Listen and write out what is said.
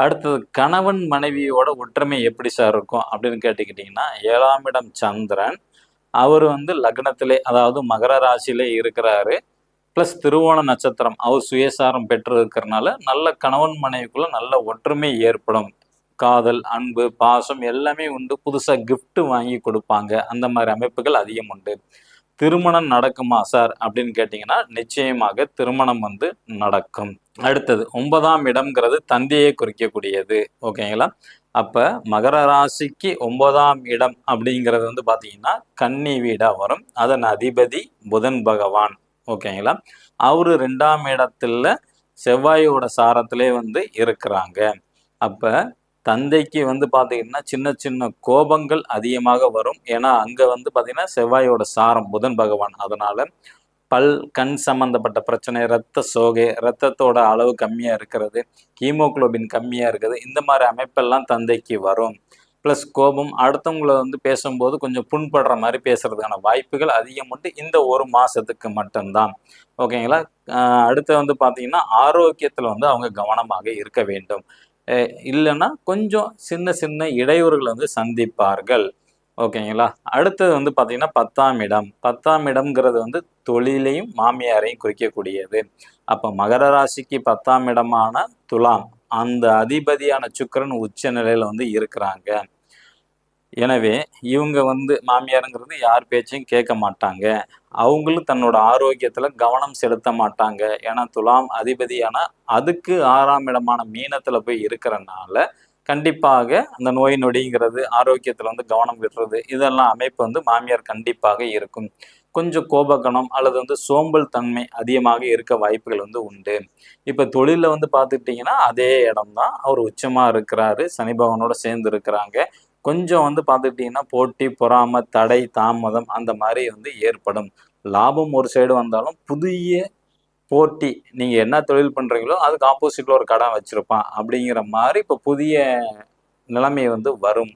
அடுத்தது கணவன் மனைவியோட ஒற்றுமை எப்படி சார் இருக்கும் அப்படின்னு கேட்டுக்கிட்டிங்கன்னா, 7ஆம் இடம் சந்திரன். அவர் வந்து லக்னத்திலே அதாவது மகர ராசியிலே இருக்கிறாரு. பிளஸ் திருவோண நட்சத்திரம். அவர் சுயசாரம் பெற்று இருக்கிறனால, நல்ல கணவன் மனைவிக்குள்ள நல்ல ஒற்றுமை ஏற்படும். காதல், அன்பு, பாசம் எல்லாமே உண்டு. புதுசா கிஃப்ட் வாங்கி கொடுப்பாங்க. அந்த மாரி அமைப்புகள் அதிகம் உண்டு. திருமணம் நடக்குமா சார் அப்படின்னு கேட்டீங்கன்னா, நிச்சயமாக திருமணம் வந்து நடக்கும். அடுத்தது 9ஆம் இடம்ங்கிறது தந்தையை குறிக்கக்கூடியது. ஓகேங்களா? அப்ப மகர ராசிக்கு 9ஆம் இடம் அப்படிங்கிறது வந்து பார்த்தீங்கன்னா, கன்னி வீடா வரும். அதன் அதிபதி புதன் பகவான். ஓகேங்களா? அவரு 2ஆம் இடத்துல செவ்வாயோட சாரத்திலே வந்து இருக்கிறாங்க. அப்ப தந்தைக்கு வந்து பார்த்தீங்கன்னா, சின்ன சின்ன கோபங்கள் அதிகமாக வரும். ஏன்னா, அங்க வந்து பார்த்தீங்கன்னா, செவ்வாயோட சாரம் புதன் பகவான். அதனால பல், கண் சம்பந்தப்பட்ட பிரச்சனை, இரத்த சோகை, இரத்தத்தோட அளவு கம்மியா இருக்கிறது, ஹீமோகுளோபின் கம்மியா இருக்குது. இந்த மாரி அமைப்பெல்லாம் தந்தைக்கு வரும். பிளஸ் கோபம், அடுத்தவங்கள வந்து பேசும்போது கொஞ்சம் புண்படுற மாரி பேசுறதுக்கான வாய்ப்புகள் அதிகம் உண்டு. இந்த 1 மாசத்துக்கு மட்டும்தான். ஓகேங்களா? அ அடுத்து வந்து பார்த்தீங்கன்னா, ஆரோக்கியத்துல வந்து அவங்க கவனமாக இருக்க வேண்டும். அ இல்லன்னா கொஞ்சம் சின்ன சின்ன இடையூறுகள வந்து சந்திப்பார்கள். ஓகேங்களா? அடுத்தது வந்து பார்த்தீங்கன்னா, 10ஆம் இடம். 10ஆம் இடம்ங்கிறது வந்து தொழிலையும், மாமியாரையும் குறிக்கக்கூடியது. அப்ப மகர ராசிக்கு 10ஆம் இடமான துலாம். அந்த அதிபதியான சுக்கிரன் உச்ச நிலையில வந்து இருக்கிறாங்க. எனவே, இவங்க வந்து மாமியாருங்கிறது யார் பேச்சையும் கேட்க மாட்டாங்க. அவங்களும் தன்னோட ஆரோக்கியத்துல கவனம் செலுத்த மாட்டாங்க. ஏன்னா, துலாம் அதிபதியான அதுக்கு 6ஆம் இடமான மீனத்துல போய் இருக்கிறனால, கண்டிப்பாக அந்த நோய் நொடிங்கிறது, ஆரோக்கியத்துல வந்து கவனம் விடுறது, இதெல்லாம் அமைப்பு வந்து மாமியார் கண்டிப்பாக இருக்கும். கொஞ்சம் கோபக்கணம் அல்லது வந்து சோம்பல் தன்மை அதிகமாக இருக்க வாய்ப்புகள் வந்து உண்டு. இப்ப தொழில்ல வந்து பார்த்துக்கிட்டீங்கன்னா, அதே இடம் தான். அவர் உச்சமா இருக்கிறாரு. சனி பகவானோட சேர்ந்து இருக்கிறாங்க. கொஞ்சம் வந்து பார்த்துக்கிட்டீங்கன்னா, போட்டி, பொறாமை, தடை, தாமதம் அந்த மாரி வந்து ஏற்படும். லாபம் ஒரு சைடு வந்தாலும், புதிய போட்டி நீங்க என்ன தொழில் பண்றீங்களோ, அதுக்கு ஆப்போசிட்ல ஒரு கடை வச்சிருப்பான். அப்படிங்கிற மாரி இப்ப புதிய நிலைமை வந்து வரும்.